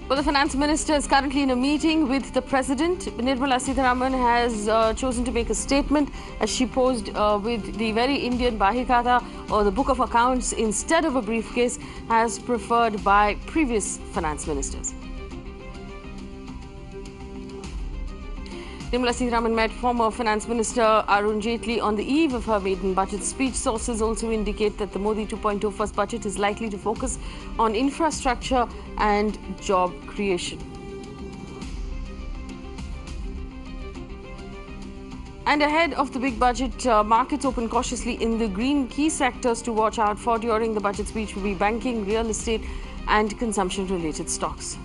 Well, the Finance Minister is currently in a meeting with the President. Nirmala Sitharaman has chosen to make a statement as she posed with the very Indian Bahikata or the Book of Accounts instead of a briefcase as preferred by previous Finance Ministers. Nirmala Sitharaman met former Finance Minister Arun Jaitley on the eve of her maiden budget speech. Sources also indicate that the Modi 2.0 first budget is likely to focus on infrastructure and job creation. And ahead of the big budget, markets open cautiously in the green. Key sectors to watch out for during the budget speech will be banking, real estate and consumption-related stocks.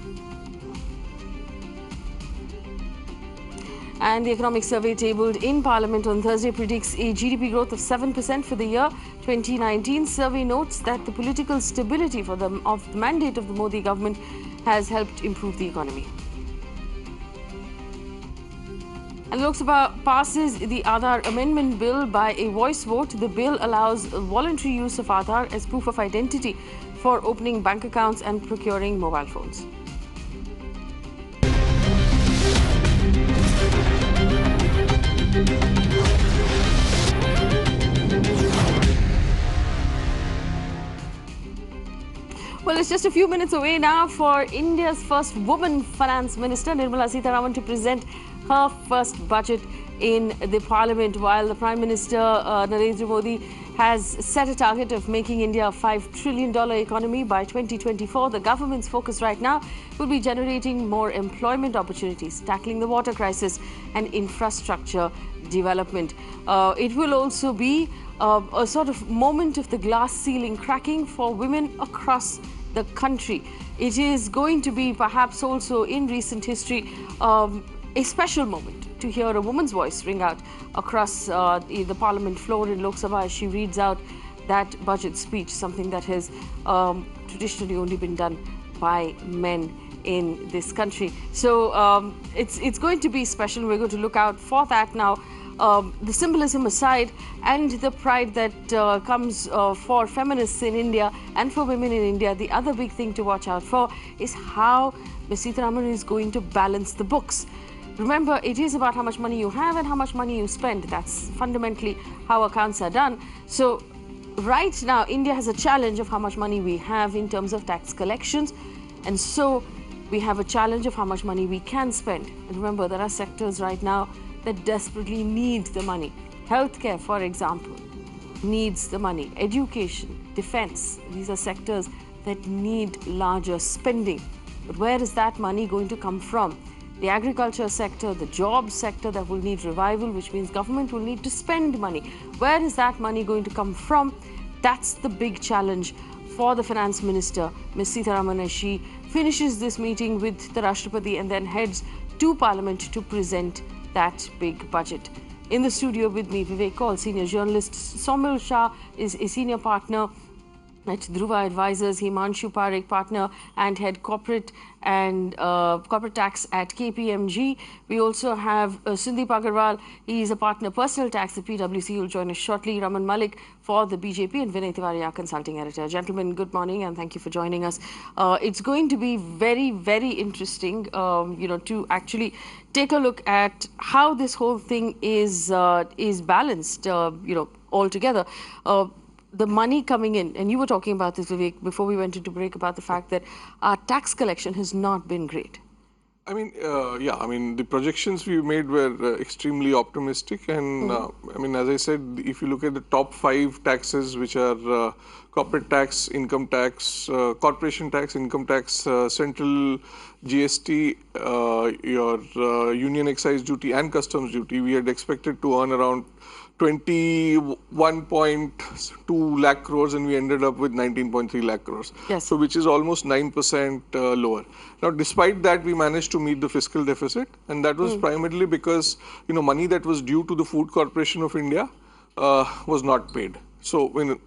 And the economic survey tabled in Parliament on Thursday predicts a GDP growth of 7% for the year 2019. Survey notes that the political stability of the mandate of the Modi government has helped improve the economy. And Lok Sabha passes the Aadhaar Amendment Bill by a voice vote. The bill allows voluntary use of Aadhaar as proof of identity for opening bank accounts and procuring mobile phones. Well, it's just a few minutes away now for India's first woman Finance Minister, Nirmala Sitharaman, to present her first budget in the Parliament, while the Prime Minister Narendra Modi has set a target of making India a $5 trillion economy by 2024. The government's focus right now will be generating more employment opportunities, tackling the water crisis and infrastructure development. It will also be a sort of moment of the glass ceiling cracking for women across the country. It is going to be perhaps also in recent history a special moment to hear a woman's voice ring out across the Parliament floor in Lok Sabha as she reads out that budget speech, something that has traditionally only been done by men in this country. So it's going to be special. We're going to look out for that now. The symbolism aside and the pride that comes for feminists in India and for women in India, the other big thing to watch out for is how Ms. Sitharaman is going to balance the books. Remember, it is about how much money you have and how much money you spend. That's fundamentally how accounts are done. So right now, India has a challenge of how much money we have in terms of tax collections. And so we have a challenge of how much money we can spend. And remember, there are sectors right now that desperately need the money. Healthcare, for example, needs the money. Education, defense, these are sectors that need larger spending. But where is that money going to come from? The agriculture sector, the job sector that will need revival, which means government will need to spend money. Where is that money going to come from? That's the big challenge for the Finance Minister, Ms. Sitharaman, as she finishes this meeting with the Rashtrapati and then heads to Parliament to present that big budget. In the studio with me, Vivek Kaul, senior journalist. Somil Shah is a senior partner at Dhruva Advisors. Himanshu Parekh, partner and head corporate and corporate tax at KPMG. We also have Sundeep Agarwal. He is a partner personal tax at PwC. He will join us shortly. Raman Malik for the BJP and Vinay Tiwari, our consulting editor. Gentlemen, good morning and thank you for joining us. It's going to be very, very interesting, to actually take a look at how this whole thing is balanced, altogether. The money coming in, and you were talking about this, Vivek, before we went into break, about the fact that our tax collection has not been great. I mean, the projections we made were extremely optimistic. And as I said, if you look at the top 5 taxes, which are corporate tax, income tax, corporation tax, income tax, central GST, your union excise duty and customs duty, we had expected to earn around 21.2 lakh crores and we ended up with 19.3 lakh crores. Yes. So which is almost 9% lower. Now, despite that, we managed to meet the fiscal deficit, and that was primarily because, money that was due to the Food Corporation of India was not paid. So, and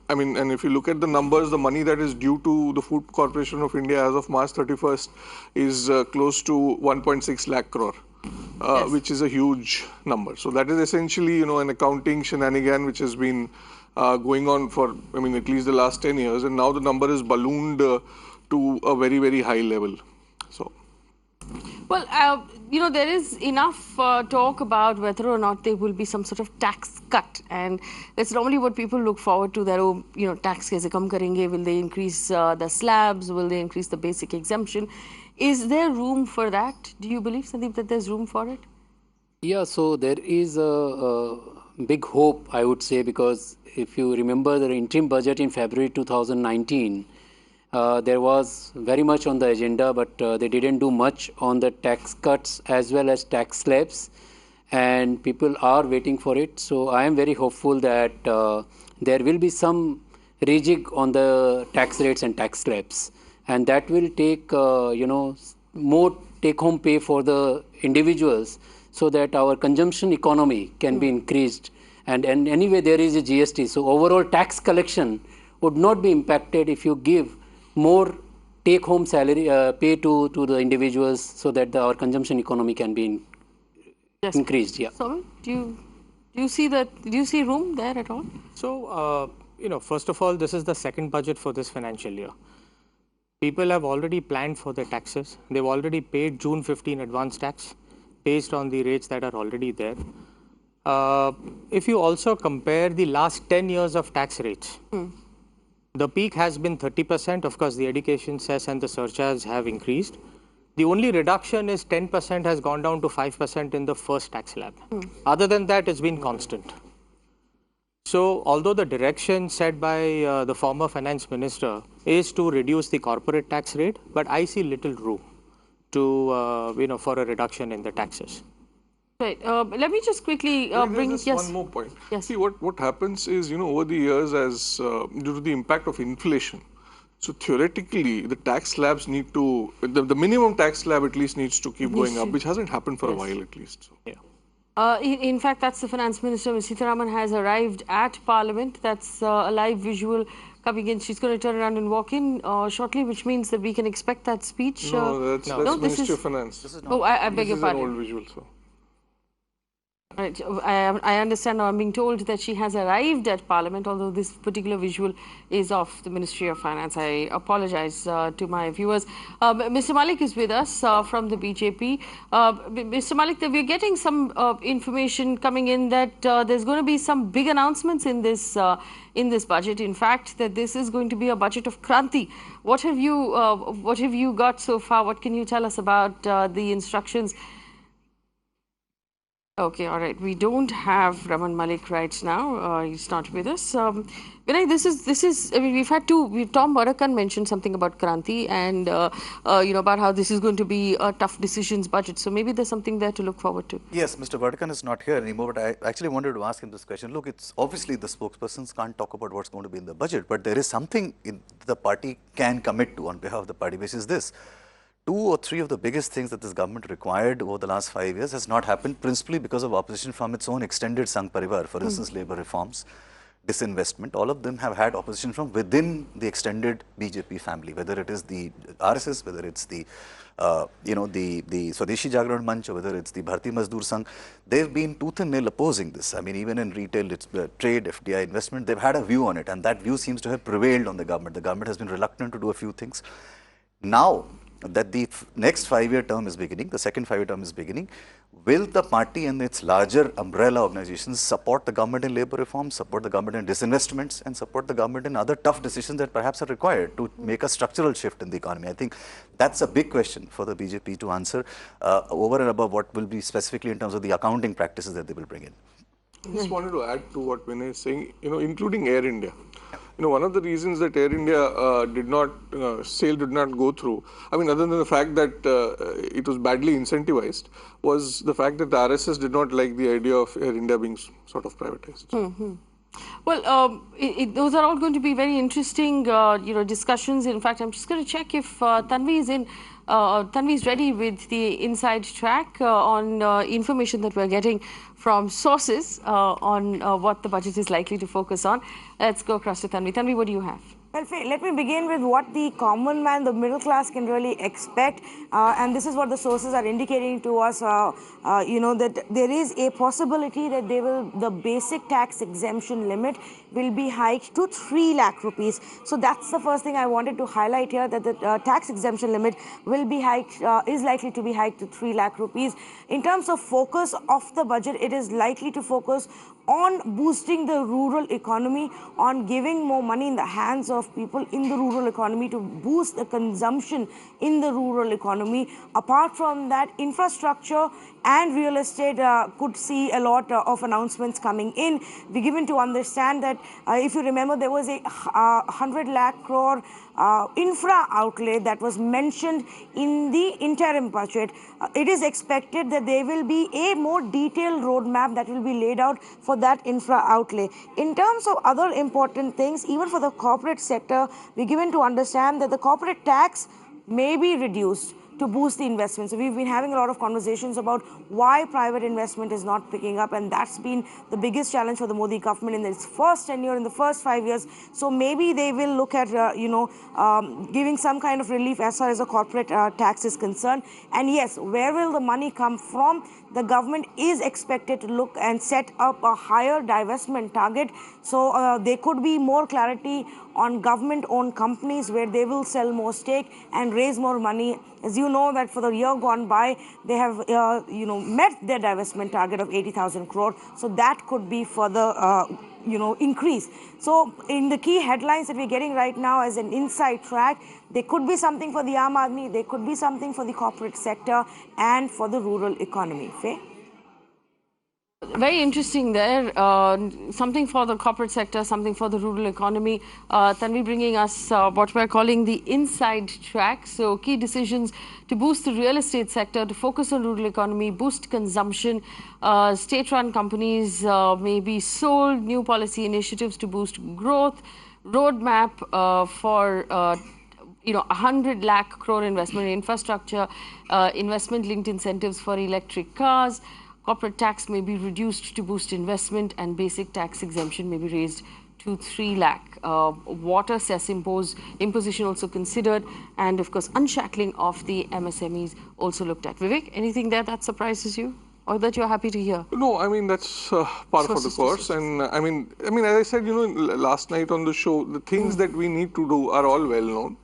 if you look at the numbers, the money that is due to the Food Corporation of India as of March 31st is close to 1.6 lakh crore. Yes. Which is a huge number. So that is essentially, an accounting shenanigan which has been going on for, at least the last 10 years. And now the number is ballooned to a very, very high level. So Well, there is enough talk about whether or not there will be some sort of tax cut, and that's normally what people look forward to. That tax kaise kam karenge? Will they increase the slabs? Will they increase the basic exemption? Is there room for that? Do you believe, Sandeep, that there's room for it? Yeah, so there is a big hope, I would say, because if you remember the interim budget in February 2019, there was very much on the agenda, but they didn't do much on the tax cuts as well as tax slabs, and people are waiting for it. So I am very hopeful that there will be some rejig on the tax rates and tax slabs, and that will take more take-home pay for the individuals, so that our consumption economy can be increased. And anyway, there is a GST. So overall tax collection would not be impacted if you give more take-home salary pay to the individuals, so that our consumption economy can be increased. Yeah. So, do you see that? Do you see room there at all? So, first of all, this is the second budget for this financial year. People have already planned for their taxes. They've already paid June 15 advance tax based on the rates that are already there. If you also compare the last 10 years of tax rates, the peak has been 30%. Of course, the education cess and the surcharge have increased. The only reduction is 10% has gone down to 5% in the first tax slab. Other than that, it's been constant. So, although the direction set by the former finance minister is to reduce the corporate tax rate, but I see little room to for a reduction in the taxes. Right. Let me just quickly bring one more point. Yes. See, what happens is, over the years, as due to the impact of inflation, so theoretically the tax slabs need to, the minimum tax slab at least needs to keep going up, which hasn't happened for a while at least. So. Yeah. In fact, that's the Finance Minister, Ms. Sitharaman, has arrived at Parliament. That's a live visual coming in. She's going to turn around and walk in shortly, which means that we can expect that speech. No, that's Ministry of Finance. I beg your pardon. This is an old visual, so. Right. I understand now. I'm being told that she has arrived at Parliament, although this particular visual is of the Ministry of Finance. I apologize to my viewers. Mr. Malik is with us from the BJP. Mr. Malik, we're getting some information coming in that there's going to be some big announcements in this budget. In fact, that this is going to be a budget of Kranti. What have you got so far? What can you tell us about the instructions? Okay, all right. We don't have Raman Malik right now. He's not with us. Vinay, this is. I mean, we've had Tom Vadakan mentioned something about Kranti and about how this is going to be a tough decisions budget. So maybe there's something there to look forward to. Yes, Mr. Vadakan is not here anymore, but I actually wanted to ask him this question. Look, it's obviously the spokespersons can't talk about what's going to be in the budget, but there is something the party can commit to on behalf of the party, which is this. 2 or 3 of the biggest things that this government required over the last 5 years has not happened, principally because of opposition from its own extended Sangh Parivar. For instance, labor reforms, disinvestment, all of them have had opposition from within the extended BJP family, whether it is the RSS, whether it's the the Swadeshi Jagran Manch, or whether it's the Bharati Mazdoor Sangh. They've been tooth and nail opposing this. I mean, even in retail, it's trade, FDI investment, they've had a view on it, and that view seems to have prevailed on the government. The government has been reluctant to do a few things. Now that the next 5-year term is beginning, the second 5-year term is beginning, will the party and its larger umbrella organizations support the government in labor reforms, support the government in disinvestments, and support the government in other tough decisions that perhaps are required to make a structural shift in the economy? I think that's a big question for the BJP to answer over and above what will be specifically in terms of the accounting practices that they will bring in. I just wanted to add to what Vinay is saying, including Air India. One of the reasons that Air India sale did not go through, I mean, other than the fact that it was badly incentivized, was the fact that the RSS did not like the idea of Air India being sort of privatized. Well, those are all going to be very interesting, discussions. In fact, I'm just going to check if Tanvi is in. Tanvi is ready with the inside track on information that we're getting from sources on what the budget is likely to focus on. Let's go across to Tanvi. Tanvi, what do you have? Well, Faye, let me begin with what the common man, the middle class, can really expect. And this is what the sources are indicating to us, that there is a possibility that the basic tax exemption limit will be hiked to 3 lakh rupees. So that's the first thing I wanted to highlight here, that the tax exemption limit will be hiked, is likely to be hiked to 3 lakh rupees. In terms of focus of the budget, it is likely to focus on boosting the rural economy, on giving more money in the hands of people in the rural economy to boost the consumption in the rural economy. Apart from that, infrastructure and real estate could see a lot of announcements coming in. We're given to understand that, if you remember, there was a 100 lakh crore infra outlay that was mentioned in the interim budget. It is expected that there will be a more detailed roadmap that will be laid out for that infra outlay. In terms of other important things, even for the corporate sector, we're given to understand that the corporate tax may be reduced to boost the investment. So we've been having a lot of conversations about why private investment is not picking up, and that's been the biggest challenge for the Modi government in its first tenure, in the first 5 years. So maybe they will look at, giving some kind of relief as far as the corporate tax is concerned. And yes, where will the money come from? The government is expected to look and set up a higher divestment target. So there could be more clarity on government-owned companies where they will sell more stake and raise more money. As you know, that for the year gone by, they have met their divestment target of 80,000 crore. So that could be further increase. So in the key headlines that we're getting right now as an inside track, there could be something for the Aam Aadmi, there could be something for the corporate sector and for the rural economy. Faye? Very interesting there. Something for the corporate sector, something for the rural economy. Tanvi bringing us what we're calling the inside track. So key decisions to boost the real estate sector, to focus on rural economy, boost consumption. State-run companies may be sold, new policy initiatives to boost growth, roadmap for 100 lakh crore investment in infrastructure, investment-linked incentives for electric cars. Corporate tax may be reduced to boost investment, and basic tax exemption may be raised to 3 lakh. Water cess imposition also considered, and of course unshackling of the MSMEs also looked at. Vivek, anything there that surprises you, or that you're happy to hear? No, I mean, that's par for the course. And I mean, as I said, last night on the show, the things that we need to do are all well known.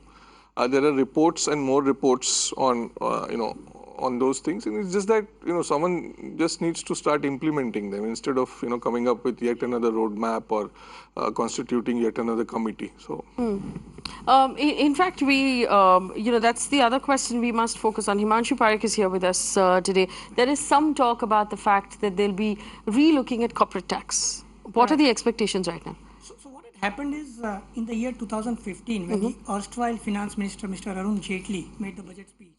There are reports and more reports on, on those things, and it's just that someone just needs to start implementing them instead of coming up with yet another roadmap or constituting yet another committee. So in fact, we that's the other question we must focus on. Himanshu Parekh is here with us today. There is some talk about the fact that they'll be re-looking at corporate tax. What are the expectations right now? So what had happened is, in the year 2015, when the erstwhile Finance Minister, Mr. Arun Jaitley, made the budget speech,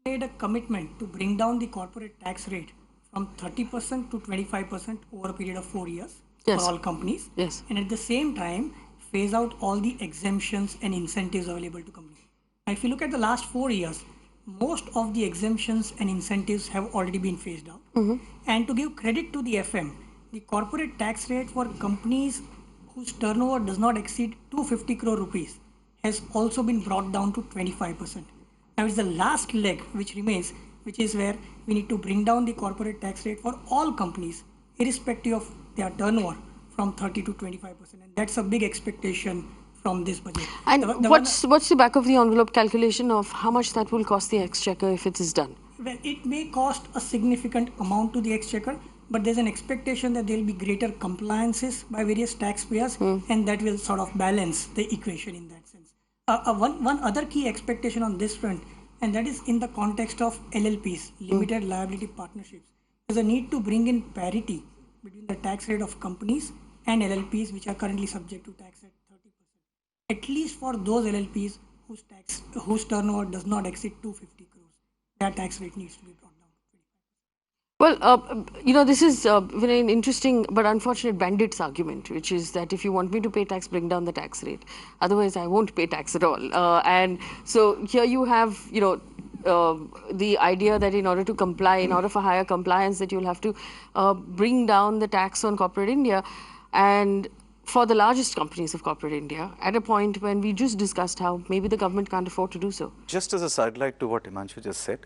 made a commitment to bring down the corporate tax rate from 30% to 25% over a period of 4 years for all companies. Yes. And at the same time, phase out all the exemptions and incentives available to companies. Now, if you look at the last 4 years, most of the exemptions and incentives have already been phased out. And to give credit to the FM, the corporate tax rate for companies whose turnover does not exceed 250 crore rupees has also been brought down to 25%. Now it's the last leg which remains, which is where we need to bring down the corporate tax rate for all companies, irrespective of their turnover, from 30 to 25%. And that's a big expectation from this budget. And what's the back of the envelope calculation of how much that will cost the exchequer if it is done? Well, it may cost a significant amount to the exchequer, but there's an expectation that there will be greater compliances by various taxpayers, and that will sort of balance the equation in that sense. One other key expectation on this front, and that is in the context of LLPs, limited liability partnerships. There's a need to bring in parity between the tax rate of companies and LLPs, which are currently subject to tax at 30%. At least for those LLPs whose turnover does not exceed 250 crores, that tax rate needs to be brought down. Well, this is very interesting but unfortunate bandits argument, which is that if you want me to pay tax, bring down the tax rate. Otherwise, I won't pay tax at all. And so here you have, the idea that in order to comply, in order for higher compliance, that you'll have to bring down the tax on corporate India. And for the largest companies of corporate India at a point when we just discussed how maybe the government can't afford to do so. Just as a sidelight to what Himanshu just said,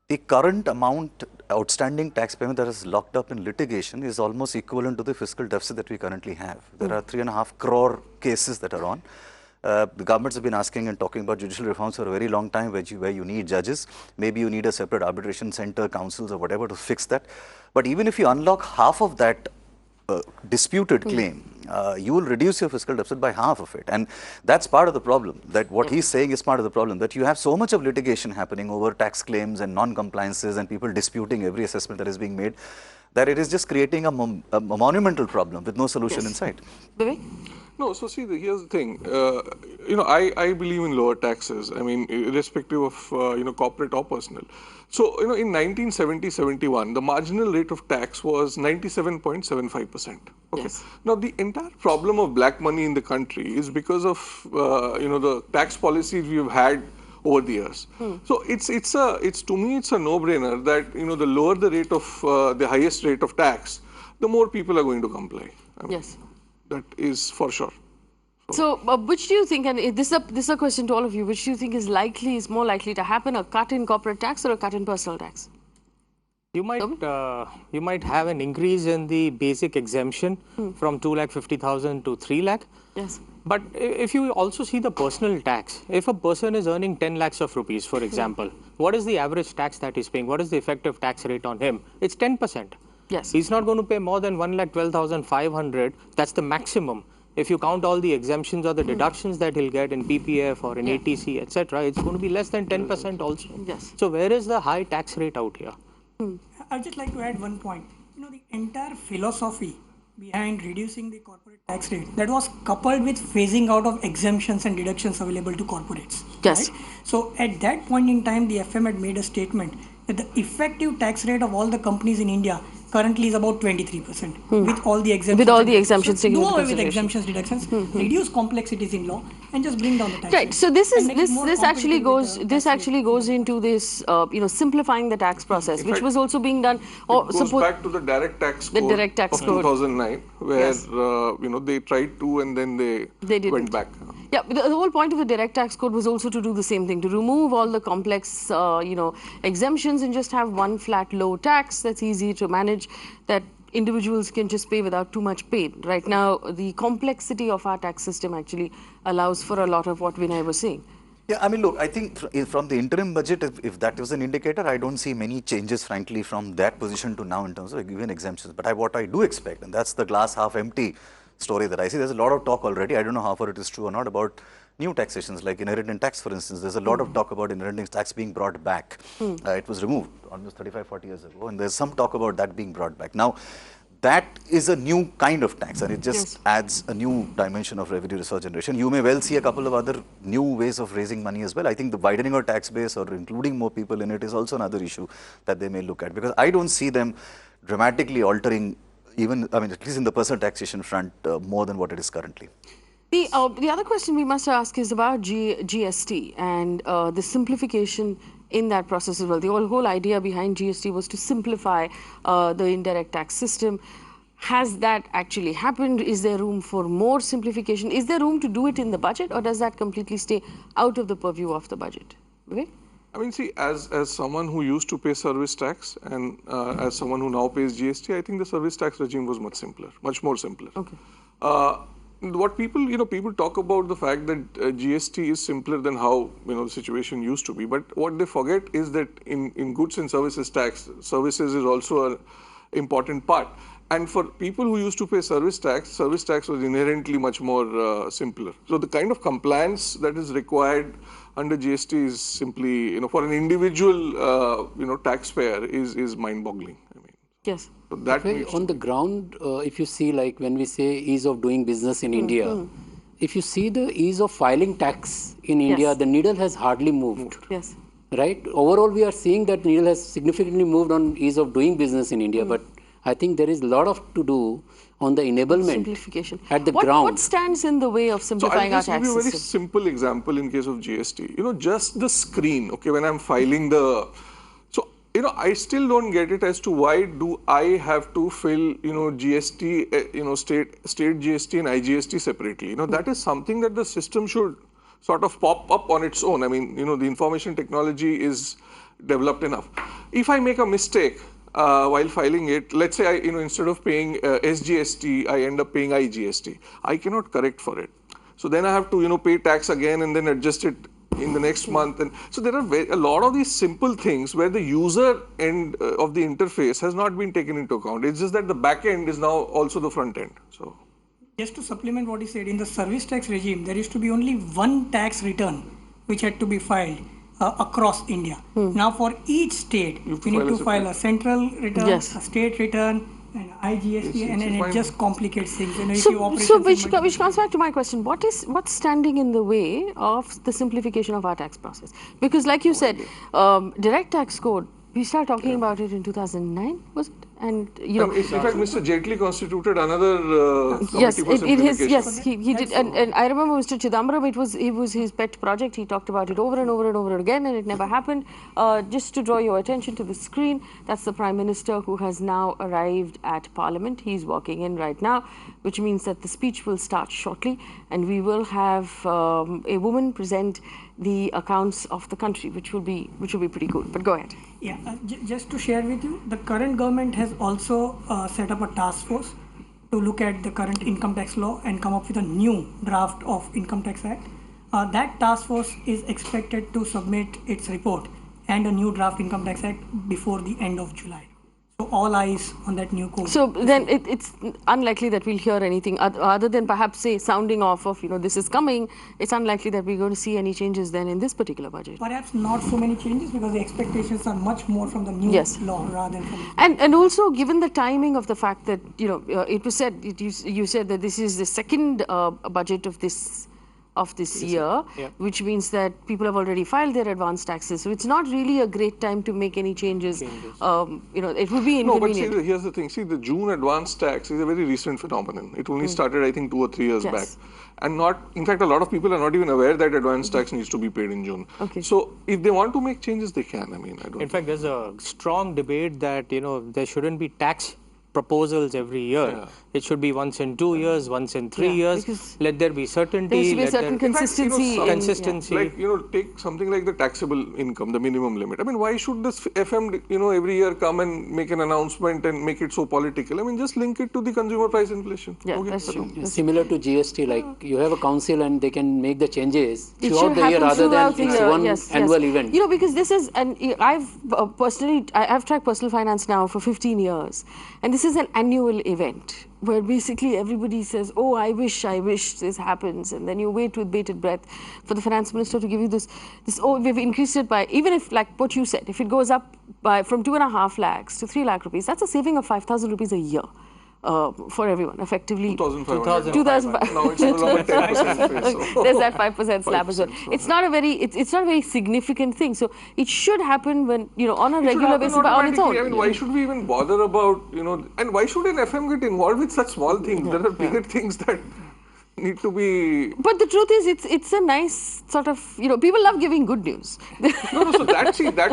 the current amount outstanding tax payment that is locked up in litigation is almost equivalent to the fiscal deficit that we currently have. There are 3.5 crore cases that are on. The governments have been asking and talking about judicial reforms for a very long time, where you need judges. Maybe you need a separate arbitration center, councils or whatever to fix that. But even if you unlock half of that disputed claim, you will reduce your fiscal deficit by half of it. And that's part of the problem. That what he's saying is part of the problem, that you have so much of litigation happening over tax claims and non-compliances and people disputing every assessment that is being made, that it is just creating a monumental problem with no solution in sight. Vivek? No, so see, here's the thing. I believe in lower taxes. I mean, irrespective of corporate or personal. So in 1970-71, the marginal rate of tax was 97.75%. Okay. Yes. Now the entire problem of black money in the country is because of the tax policies we've had over the years. So it's to me it's a no-brainer that the lower the rate of the highest rate of tax, the more people are going to comply. I mean, Yes. that is for sure. So, which do you think, and this is a question to all of you, which do you think is more likely to happen, a cut in corporate tax or a cut in personal tax? You might have an increase in the basic exemption from 2,50,000 to 3 lakh. Yes. But if you also see the personal tax, if a person is earning 10 lakhs of rupees, for example, what is the average tax that he's paying? What is the effective tax rate on him? It's 10%. Yes. He's not going to pay more than 1,12,500. That's the maximum. If you count all the exemptions or the deductions that he'll get in PPF or in ATC, etc., it's going to be less than 10% also. Yes. So where is the high tax rate out here? I'd just like to add one point. The entire philosophy behind reducing the corporate tax rate, that was coupled with phasing out of exemptions and deductions available to corporates. Yes. Right? So at that point in time, the FM had made a statement that the effective tax rate of all the companies in India currently is about 23% with all the exemptions. With all the exemptions taken do into away with consideration. exemptions, deductions, reduce complexities in law, and just bring down the tax rate. Right. So this actually competitive goes into this simplifying the tax process, which was also being done. It goes back to the direct tax code of 2009, where they tried to and then they went back. Yeah, the whole point of the direct tax code was also to do the same thing, to remove all the complex, exemptions and just have one flat low tax that's easy to manage, that individuals can just pay without too much pain. Right now, the complexity of our tax system actually allows for a lot of what Vinay was saying. Yeah, I mean, look, I think from the interim budget, if that was an indicator, I don't see many changes, frankly, from that position to now in terms of given exemptions. But what I do expect, and that's the glass half empty story that I see, there's a lot of talk already, I don't know how far it is true or not, about new taxations like inheritance tax, for instance. There's a lot of talk about inheritance tax being brought back. It was removed almost 35, 40 years ago, and there's some talk about that being brought back. Now, that is a new kind of tax, and it just adds a new dimension of revenue resource generation. You may well see a couple of other new ways of raising money as well. I think the widening of tax base or including more people in it is also another issue that they may look at, because I don't see them dramatically altering even, I mean, at least in the personal taxation front, more than what it is currently. The other question we must ask is about GST and the simplification in that process as well. The whole idea behind GST was to simplify the indirect tax system. Has that actually happened? Is there room for more simplification? Is there room to do it in the budget, or does that completely stay out of the purview of the budget? Vivek? I mean, see, as someone who used to pay service tax and as someone who now pays GST, I think the service tax regime was much simpler, much more simpler. Okay. What people, people talk about the fact that GST is simpler than how, the situation used to be. But what they forget is that in goods and services tax, services is also an important part. And for people who used to pay service tax was inherently much more simpler. So the kind of compliance that is required under GST is simply, for an individual, taxpayer is mind-boggling. I mean, yes. So that on the ground, if you see, like when we say ease of doing business in India, if you see the ease of filing tax in India, the needle has hardly moved. Yes. Right? Overall, we are seeing that needle has significantly moved on ease of doing business in India, but I think there is a lot to do on the enablement Simplification. at the ground. What stands in the way of simplifying our tax system? I'll just give you a very system? simple example in case of GST. Just the screen, okay, when I'm filing the... So I still don't get it as to why do I have to fill, GST, state GST and IGST separately. That is something that the system should sort of pop up on its own. I mean, the information technology is developed enough. If I make a mistake while filing it, let's say instead of paying SGST, I end up paying IGST. I cannot correct for it. So then I have to, pay tax again and then adjust it in the next month. And so there are a lot of these simple things where the user end of the interface has not been taken into account. It's just that the back end is now also the front end. So just to supplement what he said, in the service tax regime, there used to be only one tax return which had to be filed across India. Now for each state, you need to file a central return, a state return, and IGST, and it just complicates things. So which comes back to my question: what's standing in the way of the simplification of our tax process? Because, like you said, direct tax code. We started talking about it in 2009, was it? And in fact, Mr. Jaitley constituted another yes, committee for simplification. yes, he did. And I remember Mr. Chidambaram. It was his pet project. He talked about it over and over and over again, and it never happened. Just to draw your attention to the screen, that's the Prime Minister who has now arrived at Parliament. He's walking in right now, which means that the speech will start shortly, and we will have a woman present the accounts of the country, which will be pretty cool. But go ahead. Yeah, just to share with you, the current government has also set up a task force to look at the current income tax law and come up with a new draft of Income Tax Act. That task force is expected to submit its report and a new draft Income Tax Act before the end of July. So all eyes on that new code. So then it's unlikely that we'll hear anything other than perhaps say sounding off of, this is coming. It's unlikely that we're going to see any changes then in this particular budget. Perhaps not so many changes because the expectations are much more from the new law rather than from and also given the timing of the fact that, it was said, you said that this is the second budget of this year, which means that people have already filed their advance taxes. So it's not really a great time to make any changes. It would be inconvenient. No, but see, here's the thing. See, the June advance tax is a very recent phenomenon. It only started, I think, 2 or 3 years back. And in fact, a lot of people are not even aware that advance tax needs to be paid in June. So if they want to make changes, they can. I mean, I don't. In fact, there's a strong debate that, there shouldn't be tax proposals every year. It should be once in 2 years, once in 3 years. Let there be certainty. There should be a certain consistency. Like, take something like the taxable income, the minimum limit. I mean, why should this FM, every year come and make an announcement and make it so political? I mean, just link it to the consumer price inflation. Yeah, that's true. Similar to GST, like you have a council and they can make the changes throughout the year rather than it's one annual event. Because this is, and I've I've tracked personal finance now for 15 years, and this is an annual event where basically everybody says, oh, I wish this happens. And then you wait with bated breath for the finance minister to give you this, oh, we've increased it by, even if, like what you said, if it goes up by from 2.5 lakhs to 3 lakh rupees, that's a saving of 5,000 rupees a year. For everyone, effectively. 2,500. Now it's no longer 10%. There's that 5% slab as well. It's not a very significant thing. So it should happen when, on a regular basis on its own. I mean, why should we even bother about, and why should an FM get involved with such small things? There are bigger things that need to be. But the truth is, it's a nice sort of, people love giving good news. No, so that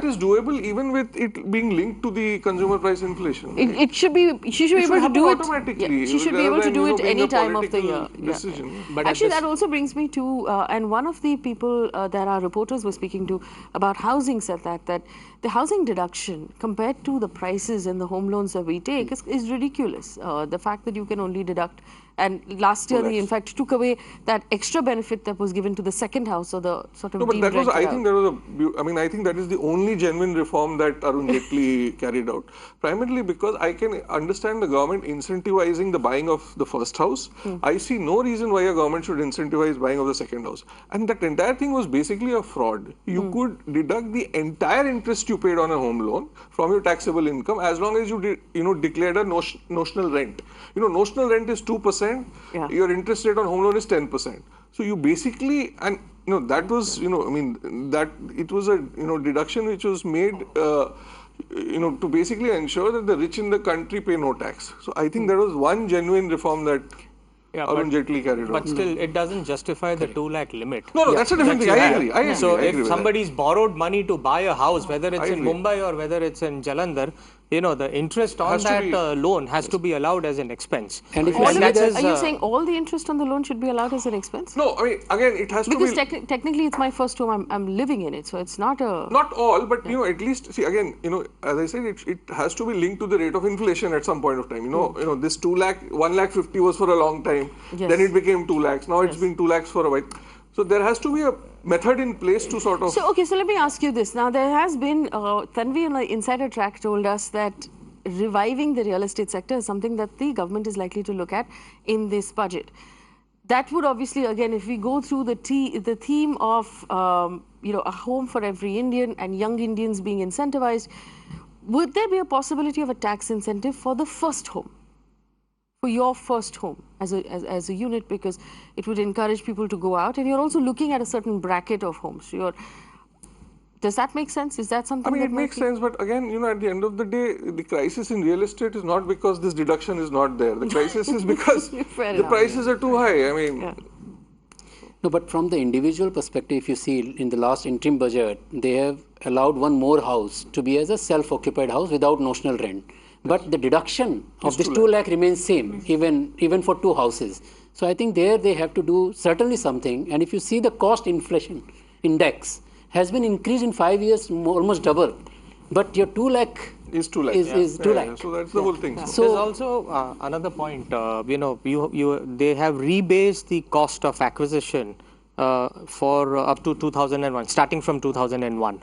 is doable even with it being linked to the consumer price inflation. It should be, she should be able to do it automatically. She should be able to do it any time of the year. Decision. But actually, that also brings me to, and one of the people that our reporters were speaking to about housing said that the housing deduction compared to the prices and the home loans that we take is ridiculous. The fact that you can only deduct. And last year, they in fact took away that extra benefit that was given to the second house or the sort of. No, but that was, I think that is the only genuine reform that Arun Jaitley carried out. Primarily because I can understand the government incentivizing the buying of the first house. I see no reason why a government should incentivize buying of the second house. And that entire thing was basically a fraud. You could deduct the entire interest you paid on a home loan from your taxable income as long as you declared a notional rent. Notional rent is 2%. Your interest rate on home loan is 10%. So you basically, and that was, that it was a deduction which was made, to basically ensure that the rich in the country pay no tax. So I think there was one genuine reform that Yeah, Arun Jaitley carried but out. still, it doesn't justify the 2 lakh limit. No, that's a different thing. I agree. I agree. So I agree if with somebody's borrowed money to buy a house, whether it's in agree. Mumbai or whether it's in Jalandhar, the interest on Has to that be- loan has to be allowed as an expense. And if you All see of it, that, are you saying all the interest on the loan should be allowed as an expense? No, I mean, again, it has Because to be... technically it's my first home, I'm living in it, so it's not a... Not all, but at least see again. As I said, it has to be linked to the rate of inflation at some point of time. This 2 lakh, 1 lakh 50 was for a long time. Yes. Then it became 2 lakhs. Now it's been 2 lakhs for a while. So there has to be a method in place to sort of. So let me ask you this. Now there has been Tanvi on the Insider Track told us that reviving the real estate sector is something that the government is likely to look at in this budget. That would obviously, again, if we go through the theme of a home for every Indian and young Indians being incentivized, would there be a possibility of a tax incentive for the first home, for your first home as a unit, because it would encourage people to go out, and you're also looking at a certain bracket of homes. Does that make sense? Is that something? I mean, it makes sense, but again, at the end of the day, the crisis in real estate is not because this deduction is not there. The crisis is because the prices are too high. I mean. No, but from the individual perspective, if you see in the last interim budget, they have allowed one more house to be as a self-occupied house without notional rent. But the deduction of this 2 lakh remains same, even for 2 houses. So I think there they have to do certainly something. And if you see the cost inflation index has been increased in 5 years, almost double. But your 2 lakh is 2 lakh. Is 2 lakh. So that's the whole thing. So there's also another point. They have rebased the cost of acquisition for up to 2001, starting from 2001.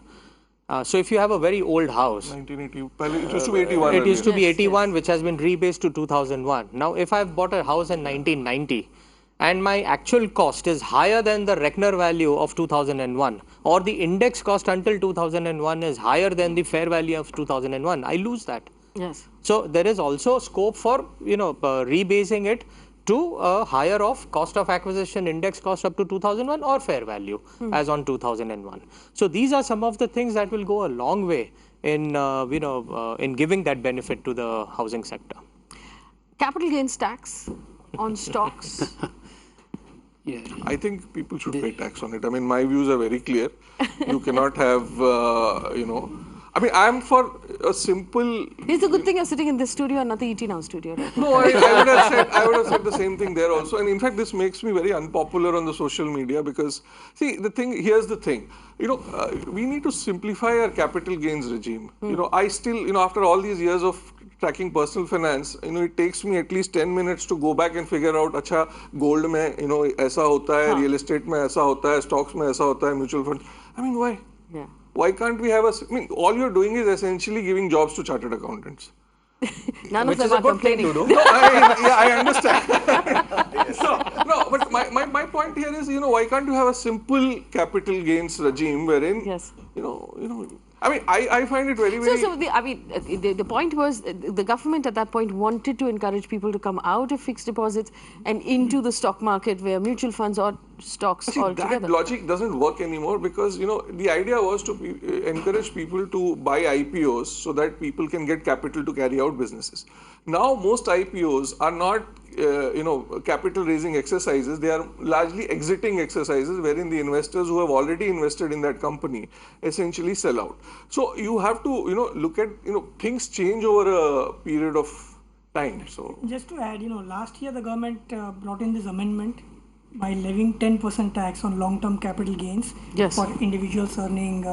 So if you have a very old house, 1980, it used to be 81. It used to be 81, which has been rebased to 2001. Now, if I've bought a house in 1990 and my actual cost is higher than the reckoner value of 2001, or the index cost until 2001 is higher than the fair value of 2001, I lose that. Yes. So there is also scope for rebasing it to a higher of cost of acquisition index cost up to 2001 or fair value as on 2001. So these are some of the things that will go a long way in in giving that benefit to the housing sector. Capital gains tax on stocks. yeah. I think people should pay tax on it. I mean, my views are very clear. You cannot have, I mean, I'm for a simple. It's a good thing you're sitting in this studio and not the ET Now studio. Right? No, I would have said the same thing there also. And in fact, this makes me very unpopular on the social media because, see, here's the thing. We need to simplify our capital gains regime. I still, after all these years of tracking personal finance, it takes me at least 10 minutes to go back and figure out, अच्छा, gold में, ऐसा होता है, real estate में ऐसा होता है, stocks में ऐसा होता है, mutual funds. I mean, why? Yeah. Why can't we have all you're doing is essentially giving jobs to chartered accountants. None of them are complaining. No, I understand. No, but my point here is, why can't you have a simple capital gains regime wherein, Yes. I mean, I find it very, very... So the point was the government at that point wanted to encourage people to come out of fixed deposits and into the stock market where mutual funds or stocks altogether. That logic doesn't work anymore because, the idea was to encourage people to buy IPOs so that people can get capital to carry out businesses. Now, most IPOs are not, capital raising exercises. They are largely exiting exercises wherein the investors who have already invested in that company essentially sell out. So you have to, look at, things change over a period of time. So just to add, last year the government brought in this amendment by levying 10% tax on long-term capital gains for individuals earning,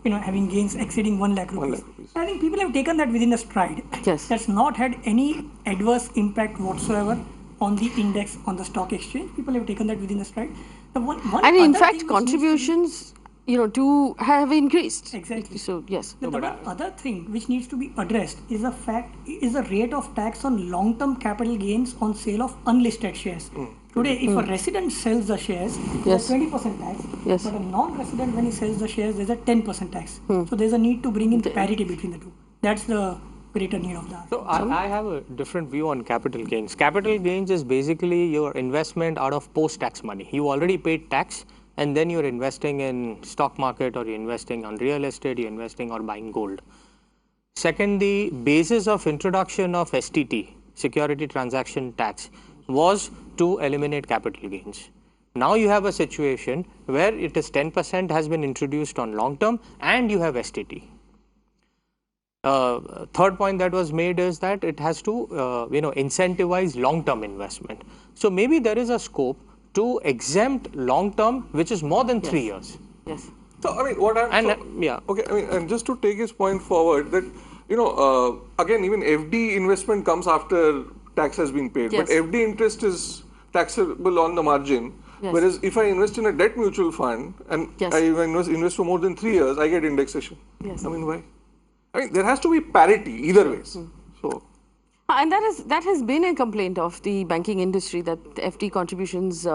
having gains exceeding 1 lakh rupees. I think people have taken that within a stride. Yes. That's not had any adverse impact whatsoever on the index, on the stock exchange. People have taken that within a stride. And in fact, contributions, to have increased. Exactly. So, yes. The other thing which needs to be addressed is the rate of tax on long-term capital gains on sale of unlisted shares. Today, if a resident sells the shares, there's a 20% tax. Yes. But a non-resident, when he sells the shares, there's a 10% tax. So there's a need to bring in parity between the two. That's the greater need of that. So I have a different view on capital gains. Capital gains is basically your investment out of post-tax money. You already paid tax, and then you're investing in stock market, or you're investing on real estate, you're investing or buying gold. Second, the basis of introduction of STT, security transaction tax, was to eliminate capital gains. Now you have a situation where it is 10% has been introduced on long term and you have STT. Third point that was made is that it has to incentivize long term investment. So maybe there is a scope to exempt long term, which is more than 3 years. Yes. So I mean, what I'm okay. I mean, and just to take his point forward, that again, even FD investment comes after tax has been paid, but FD interest is taxable on the margin. Whereas if I invest in a debt mutual fund and I invest for more than 3 years, I get indexation. I mean, why? I mean, there has to be parity either ways. So. And that has been a complaint of the banking industry, that FD contributions,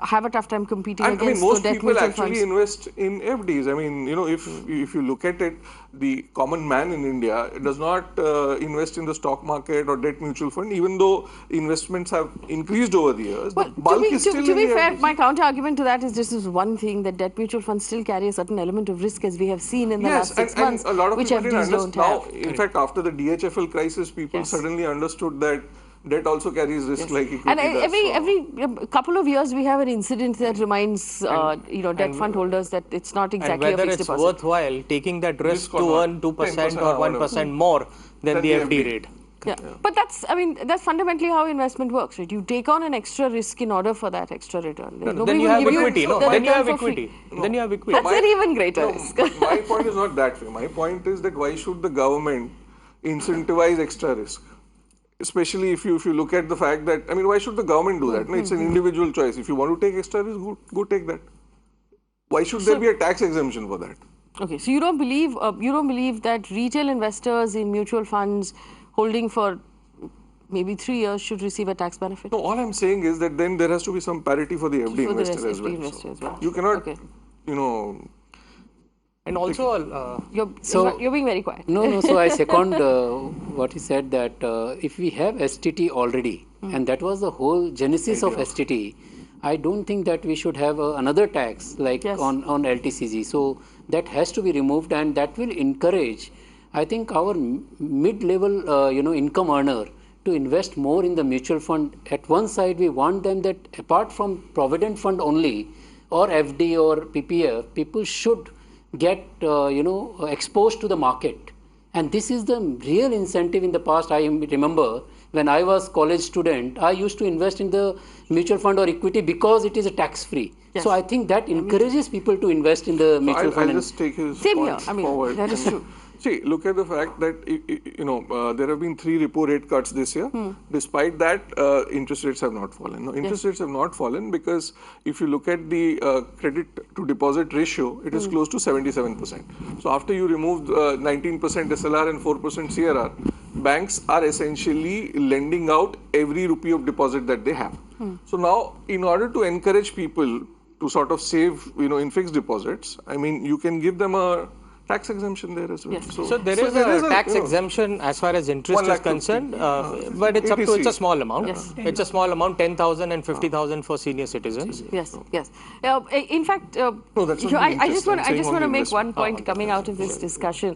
have a tough time competing against I mean, most debt people mutual actually funds. invest in FDs. I mean, if you look at it, the common man in India does not invest in the stock market or debt mutual fund, even though investments have increased over the years. Well, the bulk is still to be in the fair, FDs. my counter argument to that is just this one thing, that debt mutual funds still carry a certain element of risk, as we have seen in the last 6 months, and a lot of which people didn't FDs don't understand. have. Now, in fact, after the DHFL crisis, people suddenly understood that debt also carries risk like equity And does. every couple of years, we have an incident that reminds debt fund holders that it's not exactly a whether fixed it's deposit. worthwhile taking that risk or to not, earn 2% 10% or or 1% more than the FD rate. Yeah. But that's fundamentally how investment works, right? You take on an extra risk in order for that extra return. Then you have equity. Then you have equity. Then you have equity. That's an even greater risk. My point is not that way. My point is that why should the government incentivize extra risk? Especially if you look at the fact that, I mean, why should the government do that? No, it's an individual choice. If you want to take extra risk, go take that. Why should there be a tax exemption for that? Okay, so you don't believe that retail investors in mutual funds holding for maybe 3 years should receive a tax benefit? No, all I'm saying is that then there has to be some parity for the FD For the investor as FD well. investor as well. You cannot, And also, you're being very quiet. No, so I second what he said, that if we have STT already, and that was the whole genesis of STT, I don't think that we should have another tax like on LTCG. So that has to be removed, and that will encourage, I think, our mid-level income earner to invest more in the mutual fund. At one side, we want them that apart from provident fund only or FD or PPF, people should get exposed to the market. And this is the real incentive. In the past, I remember when I was college student, I used to invest in the mutual fund or equity because it is a tax free. So I think that encourages people to invest in the mutual fund. I'll just take his Same here. points I mean, forward. that is true. See, look at the fact that there have been 3 repo rate cuts this year. Despite that, interest rates have not fallen. No, interest rates have not fallen because if you look at the credit to deposit ratio, it is close to 77%. So after you remove 19% SLR and 4% CRR, banks are essentially lending out every rupee of deposit that they have. So now, in order to encourage people to sort of save, in fixed deposits, I mean, you can give them a tax exemption there as well. Yes. So there is a tax exemption as far as interest is concerned, but it's it's a small amount. Yes. It's a small amount, 10,000 and 50,000 for senior citizens. Yes. In fact, that's not I the just want interest. to make one point coming out of this discussion.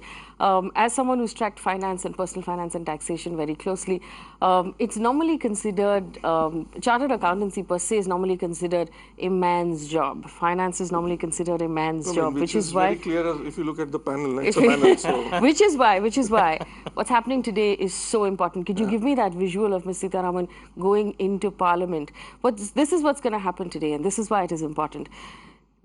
As someone who's tracked finance and personal finance and taxation very closely, it's normally considered, chartered accountancy per se is normally considered a man's job. Finance is normally considered a man's job, which is why very clear if you look at the panel. It's a panel. So. which is why what's happening today is so important. Could you give me that visual of Ms. Sitharaman going into Parliament? This is what's going to happen today, and this is why it is important.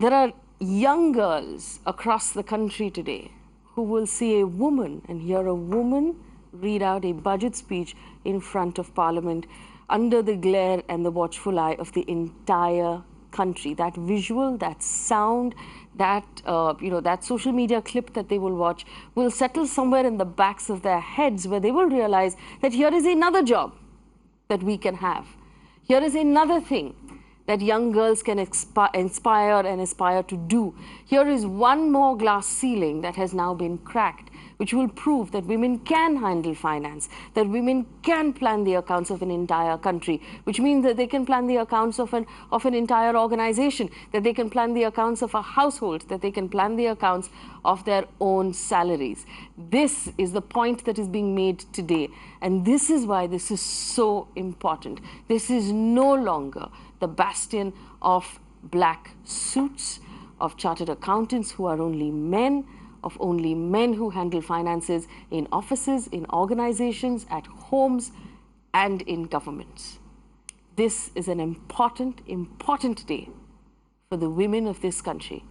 There are young girls across the country today who will see a woman and hear a woman read out a budget speech in front of Parliament under the glare and the watchful eye of the entire country. That visual, that sound, that that social media clip that they will watch will settle somewhere in the backs of their heads, where they will realize that here is another job that we can have. Here is another thing that young girls can inspire and aspire to do. Here is one more glass ceiling that has now been cracked, which will prove that women can handle finance, that women can plan the accounts of an entire country, which means that they can plan the accounts of an entire organization, that they can plan the accounts of a household, that they can plan the accounts of their own salaries. This is the point that is being made today, and this is why this is so important. This is no longer the bastion of black suits, of chartered accountants who are only men, of only men who handle finances in offices, in organizations, at homes, and in governments. This is an important, important day for the women of this country.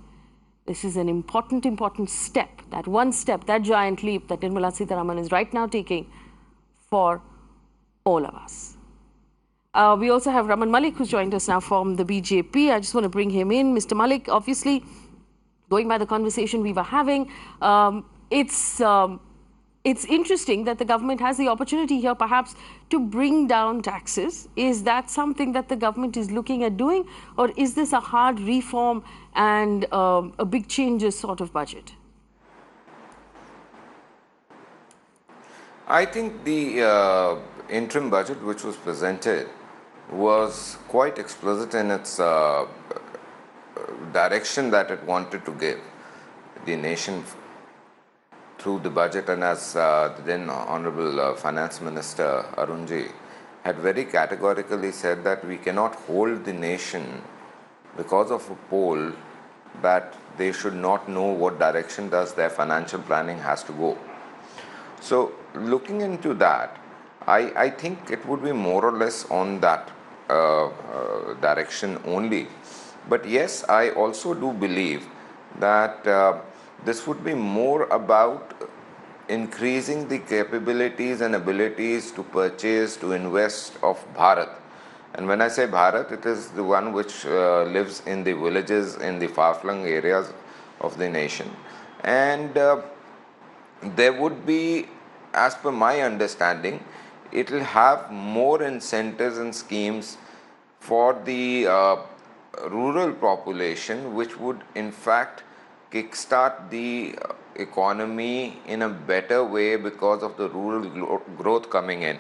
This is an important, important step, that one step, that giant leap that Nirmala Sitharaman is right now taking for all of us. We also have Raman Malik, who's joined us now from the BJP. I just want to bring him in. Mr. Malik, obviously, going by the conversation we were having, it's interesting that the government has the opportunity here perhaps to bring down taxes. Is that something that the government is looking at doing, or is this a hard reform and a big changes sort of budget? I think the interim budget which was presented was quite explicit in its direction that it wanted to give the nation through the budget, and as the then Honorable Finance Minister Arunji had very categorically said that we cannot hold the nation because of a poll that they should not know what direction does their financial planning has to go. So looking into that, I think it would be more or less on that direction only. But yes, I also do believe that this would be more about increasing the capabilities and abilities to purchase, to invest of Bharat. And when I say Bharat, it is the one which lives in the villages, in the far-flung areas of the nation. And there would be, as per my understanding, it will have more incentives and schemes for the rural population, which would in fact kickstart the economy in a better way because of the rural growth coming in.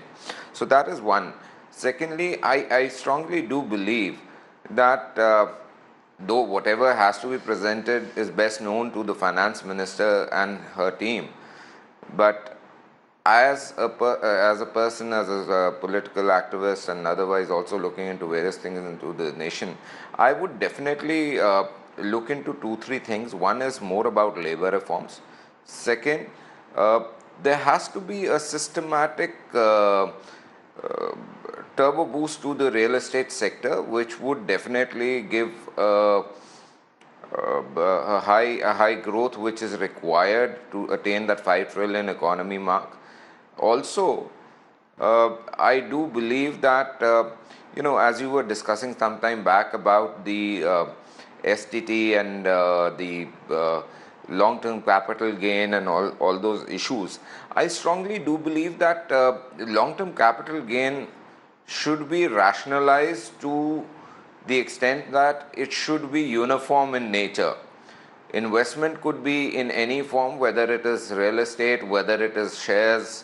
So that is one. Secondly, I strongly do believe that though whatever has to be presented is best known to the finance minister and her team, but as a person, as a political activist and otherwise also looking into various things into the nation, I would definitely look into 2-3 things. One is more about labor reforms. Second, there has to be a systematic turbo boost to the real estate sector, which would definitely give a high growth which is required to attain that 5 trillion economy mark. Also, I do believe that, as you were discussing some time back about the STT and the long-term capital gain and all those issues, I strongly do believe that long-term capital gain should be rationalized to the extent that it should be uniform in nature. Investment could be in any form, whether it is real estate, whether it is shares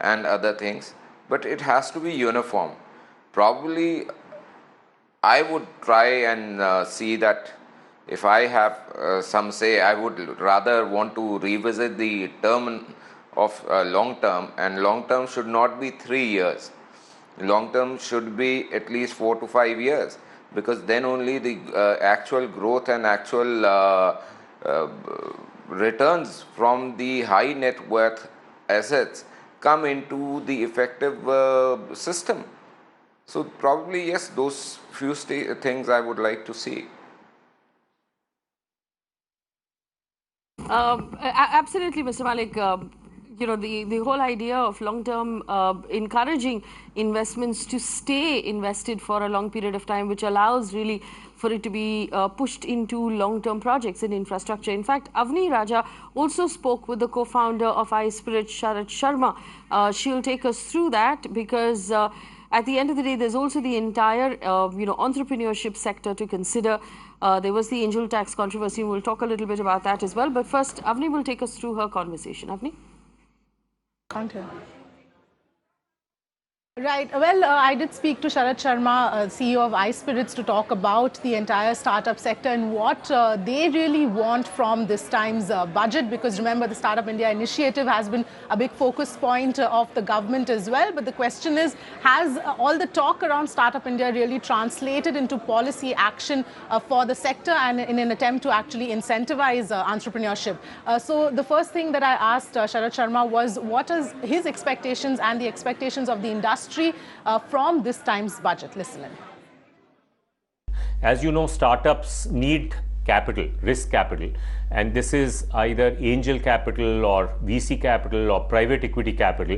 and other things, but it has to be uniform. Probably I would try and see that if I have some say, I would rather want to revisit the term of long term, and long term should not be 3 years. Long term should be at least 4 to 5 years, because then only the actual growth and actual returns from the high net worth assets come into the effective system. So probably yes, those few things I would like to see. Absolutely, Mr. Malik. The whole idea of long-term encouraging investments to stay invested for a long period of time, which allows really for it to be pushed into long-term projects in infrastructure. In fact, Avni Raja also spoke with the co-founder of iSpirit, Sharad Sharma. She'll take us through that, because at the end of the day, there's also the entire entrepreneurship sector to consider. There was the angel tax controversy. We'll talk a little bit about that as well. But first, Avni will take us through her conversation. Avni? Content. Right. Well, I did speak to Sharad Sharma, CEO of iSpirits, to talk about the entire startup sector and what they really want from this time's budget. Because remember, the Startup India initiative has been a big focus point of the government as well. But the question is, has all the talk around Startup India really translated into policy action for the sector and in an attempt to actually incentivize entrepreneurship? So the first thing that I asked Sharad Sharma was, what is his expectations and the expectations of the industry from this time's budget? Listen in. As you know, startups need capital, risk capital, and this is either angel capital or VC capital or private equity capital.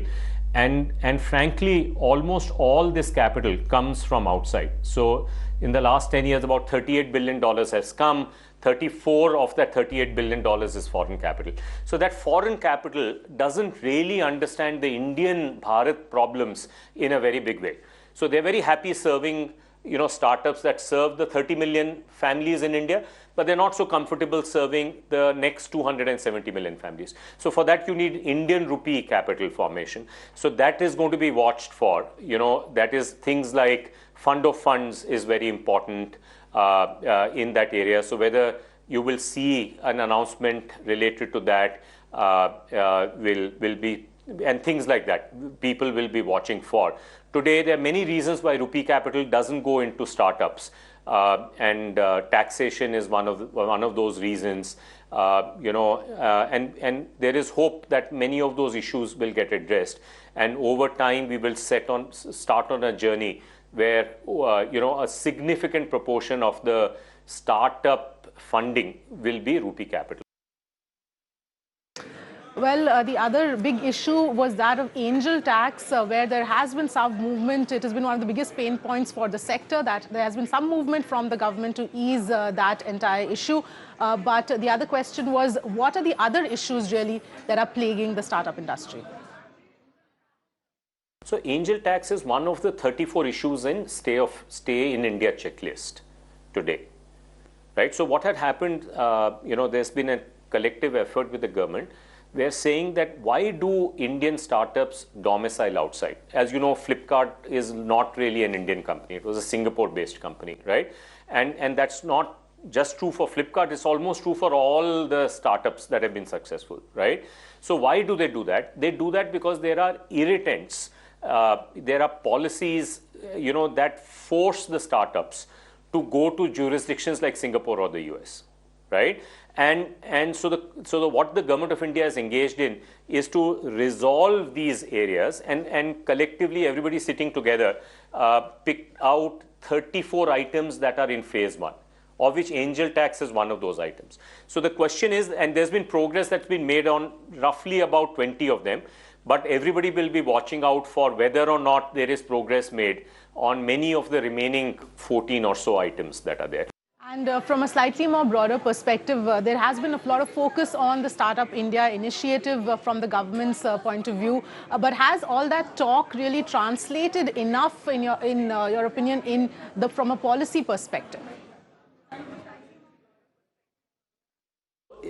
And frankly, almost all this capital comes from outside. So in the last 10 years, about $38 billion has come. 34 of that $38 billion is foreign capital. So that foreign capital doesn't really understand the Indian Bharat problems in a very big way. So they're very happy serving, startups that serve the 30 million families in India, but they're not so comfortable serving the next 270 million families. So for that, you need Indian rupee capital formation. So that is going to be watched for, that is things like fund of funds is very important in that area. So whether you will see an announcement related to that will be, and things like that, people will be watching for. Today, there are many reasons why rupee capital doesn't go into startups, and taxation is one of those reasons. And there is hope that many of those issues will get addressed, and over time we will start on a journey where a significant proportion of the startup funding will be rupee capital. Well, the other big issue was that of angel tax, where there has been some movement. It has been one of the biggest pain points for the sector, that there has been some movement from the government to ease that entire issue. But the other question was, what are the other issues really that are plaguing the startup industry? So angel tax is one of the 34 issues in stay in India checklist today, right? So what had happened, there's been a collective effort with the government. We're saying that why do Indian startups domicile outside? As you know, Flipkart is not really an Indian company. It was a Singapore-based company, right? And that's not just true for Flipkart. It's almost true for all the startups that have been successful, right? So why do they do that? They do that because there are irritants. There are policies, that force the startups to go to jurisdictions like Singapore or the US, right? And so what the government of India is engaged in is to resolve these areas, and collectively everybody sitting together picked out 34 items that are in phase 1, of which angel tax is one of those items. So the question is, and there's been progress that's been made on roughly about 20 of them, but everybody will be watching out for whether or not there is progress made on many of the remaining 14 or so items that are there. And from a slightly more broader perspective, there has been a lot of focus on the Startup India initiative from the government's point of view. But has all that talk really translated enough, in your opinion, from a policy perspective?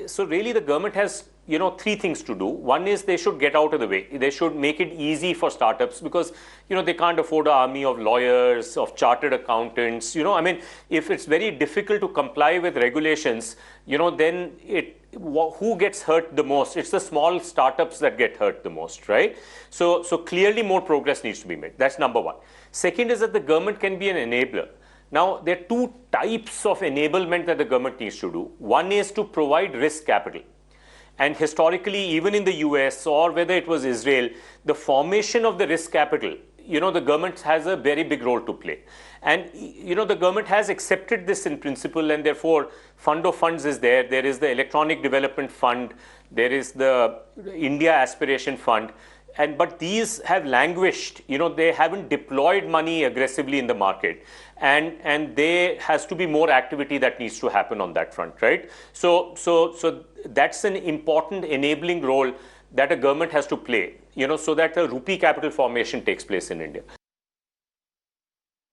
So really the government has, 3 things to do. One is they should get out of the way. They should make it easy for startups because, they can't afford an army of lawyers, of chartered accountants. If it's very difficult to comply with regulations, then who gets hurt the most? It's the small startups that get hurt the most, right? So clearly more progress needs to be made. That's number one. Second is that the government can be an enabler. Now, there are 2 types of enablement that the government needs to do. One is to provide risk capital. And historically, even in the US or whether it was Israel, the formation of the risk capital, the government has a very big role to play. And, the government has accepted this in principle, and therefore fund of funds is there. There is the Electronic Development Fund. There is the India Aspiration Fund. But these have languished, they haven't deployed money aggressively in the market. And there has to be more activity that needs to happen on that front, right? So that's an important enabling role that a government has to play, so that the rupee capital formation takes place in India.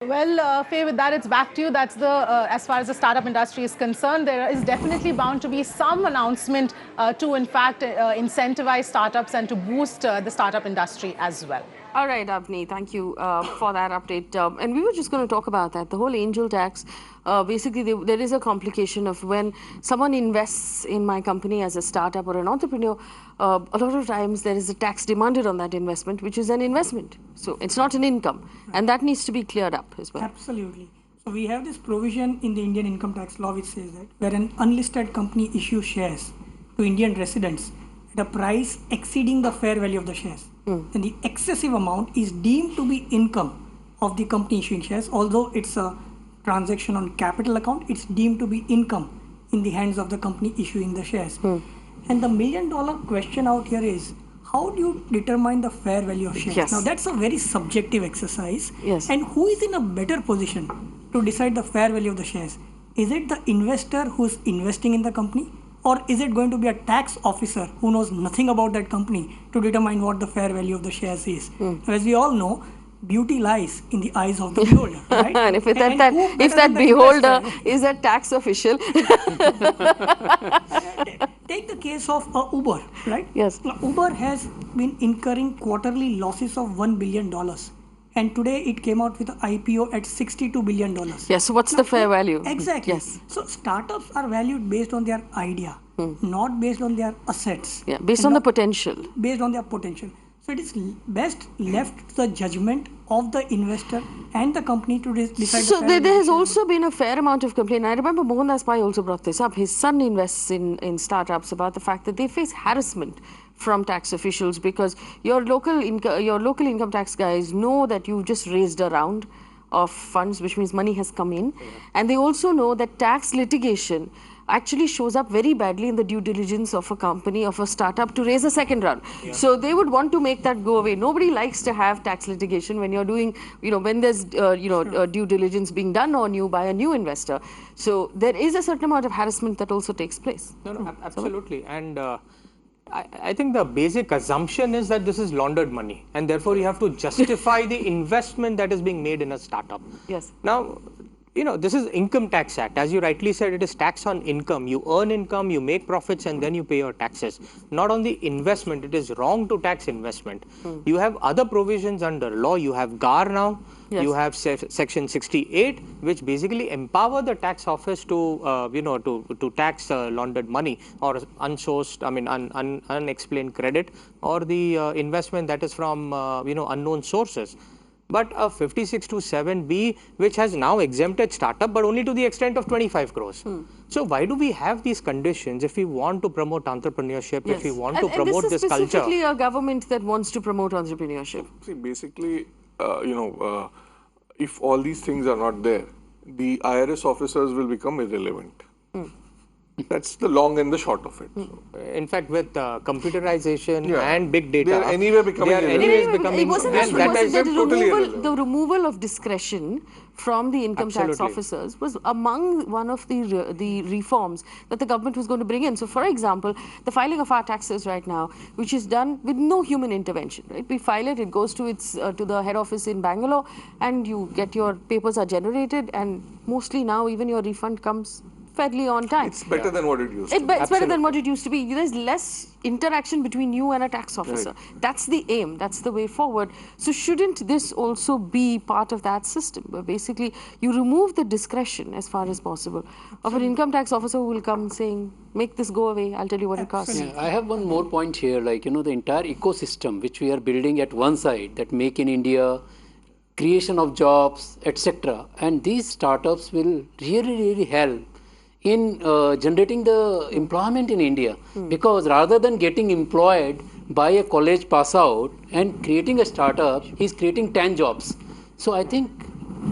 Well, Faye, with that, it's back to you. That's as far as the startup industry is concerned, there is definitely bound to be some announcement to, in fact, incentivize startups and to boost the startup industry as well. All right, Avni, thank you for that update. And we were just going to talk about that. The whole angel tax, basically there is a complication of when someone invests in my company as a startup or an entrepreneur, a lot of times there is a tax demanded on that investment, which is an investment. So it's not an income. And that needs to be cleared up as well. Absolutely. So we have this provision in the Indian income tax law which says that where an unlisted company issues shares to Indian residents at a price exceeding the fair value of the shares, then the excessive amount is deemed to be income of the company issuing shares. Although it's a transaction on capital account, it's deemed to be income in the hands of the company issuing the shares. And the million-dollar question out here is, how do you determine the fair value of shares? Yes. Now that's a very subjective exercise. Yes. And who is in a better position to decide the fair value of the shares? Is it the investor who's investing in the company? Or is it going to be a tax officer who knows nothing about that company to determine what the fair value of the shares is? As we all know, beauty lies in the eyes of the beholder, right? And if that beholder is a tax official. Take the case of Uber, right? Yes. Now, Uber has been incurring quarterly losses of $1 billion. And today it came out with an IPO at $62 billion. Yes, so what's the fair value? Exactly. Yes. So startups are valued based on their idea, not based on their assets. Yeah, based on the potential. Based on their potential. So it is best left to the judgment of the investor and the company to decide. So there has also been a fair amount of complaint. I remember Mohandas Pai also brought this up. His son invests in startups about the fact that they face harassment from tax officials because your local income tax guys know that you've just raised a round of funds, which means money has come in. And they also know that tax litigation actually shows up very badly in the due diligence of a company, of a startup to raise a second round. So they would want to make that go away. Nobody likes to have tax litigation when you're doing, when there's, due diligence being done on you by a new investor. So there is a certain amount of harassment that also takes place. No, absolutely. And I think the basic assumption is that this is laundered money, and therefore you have to justify the investment that is being made in a startup. Yes. Now, this is Income Tax Act. As you rightly said, it is tax on income. You earn income, you make profits, and then you pay your taxes. Not on the investment. It is wrong to tax investment. You have other provisions under law. You have GAR now. Yes. You have Section 68, which basically empower the tax office to, to tax laundered money or unsourced, unexplained credit, or the investment that is from, unknown sources. But a 5627B, which has now exempted startup, but only to the extent of 25 crores. So why do we have these conditions if we want to promote entrepreneurship, if we want to promote this culture? And this is specifically a government that wants to promote entrepreneurship. See, basically, if all these things are not there, the IRS officers will become irrelevant. That's the long and the short of it. So. In fact, with computerization and big data, they are anyway becoming the removal of discretion from the income tax officers was among one of the reforms that the government was going to bring in. So, for example, the filing of our taxes right now, which is done with no human intervention, right? We file it, it goes to to the head office in Bangalore, and you get your papers are generated, and mostly now even your refund comes fairly on time. It's better than what it used to be. It's better than what it used to be. There's less interaction between you and a tax officer. Right. That's the aim. That's the way forward. So shouldn't this also be part of that system, where basically you remove the discretion as far as possible of an income tax officer who will come saying, make this go away, I'll tell you what it costs. Yeah, I have one more point here, the entire ecosystem which we are building at one side, that Make in India, creation of jobs, etc. And these startups will really help in generating the employment in India, because rather than getting employed by a college pass out and creating a startup, he's creating 10 jobs. So I think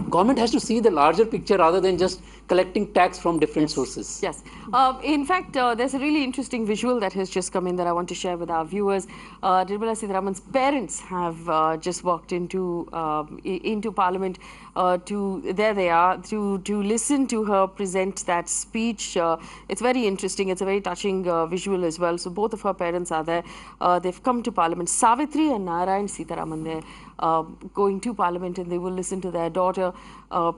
government has to see the larger picture rather than just collecting tax from different sources. Yes. In fact, there's a really interesting visual that has just come in that I want to share with our viewers. Nirmala Sitharaman's parents have just walked into Parliament. There they are, to listen to her present that speech. It's very interesting. It's a very touching visual as well. So both of her parents are there. They've come to Parliament. Savitri and Narayan Sitharaman, they're going to Parliament, and they will listen to their daughter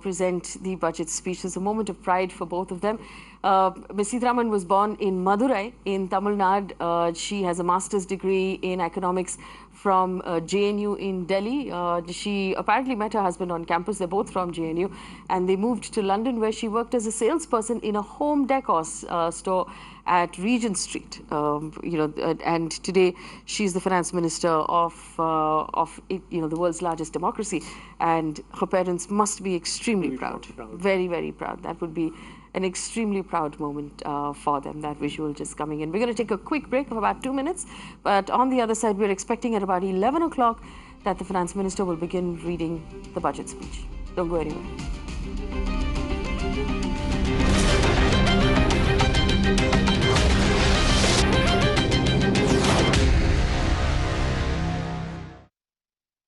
present the budget speech. It's a moment of pride for both of them. Ms. Sitharaman was born in Madurai in Tamil Nadu. She has a master's degree in economics from JNU in Delhi. She apparently met her husband on campus. They're both from JNU, and they moved to London, where she worked as a salesperson in a home decor store at Regent Street. And today she's the finance minister of the world's largest democracy, and her parents must be extremely proud. Very, very proud. That would be an extremely proud moment for them, that visual just coming in. We're going to take a quick break of about 2 minutes, but on the other side, we're expecting at about 11 o'clock that the finance minister will begin reading the budget speech. Don't go anywhere.